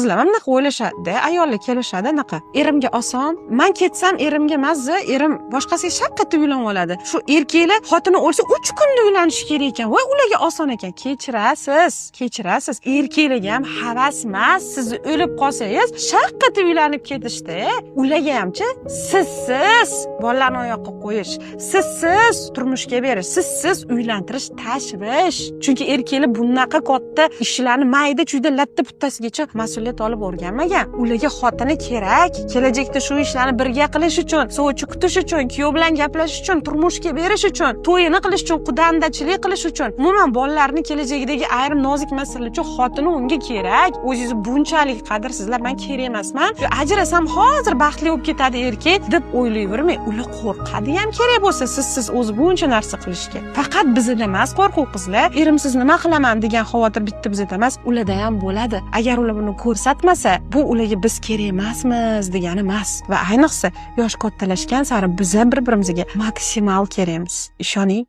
qizlar mana bunaqa o'ylashadi, ayollar kelishadi anaqa. Erimga oson, men ketsam erimga mazza, erim boshqasiga shafqatli uylanib oladi. Shu erkaklar xotini o'lsa 3 kunda uylanish kerak ekan. Voy, ularga oson ekan. Kechirasiz. Erkaklarga ham havas emas. Siz o'lib qolsangiz, shafqatli uylanib ketishdi. Ularga hamchi sizsiz bolalarni oyoqqa qo'yish, sizsiz turmushga berish, sizsiz uylantirish tashvish. Chunki erkaklar bunaqa katta ishlarni mayda-chuyda latta puttasigacha mas'uliyat olib o'rganmagan. Ularga xotini kerak. Kelajakda shu ishlarni birga qilish uchun, sovchi kutish uchun, kuyov bilan gaplashish uchun, turmushga berish uchun, to'yini qilish uchun, qudandachilik qilish uchun, umuman bolalarning kelajagidagi ayrim nozik masalalar uchun xotini unga kerak. O'zingizni bunchalik qadrsizlar, men kerak emasman. Ajrasam hozir baxtli bo'lib ketadi erkak deb o'ylayvermang. Ular qo'rqadi ham kerak bo'lsa siz o'zi buncha narsa qilishga. Faqat bizda emas qo'rquv qizlar. Erimsiz nima qilaman degan xavotir bitta bizda emas, ularda ham bo'ladi. Agar ular buni ko'rsatmasa, bu ularga biz kerak emasmiz degani emas. Va ayniqsa yosh kattalashgan sari biz bir-birimizga maksimal kerakmiz. Ishoning.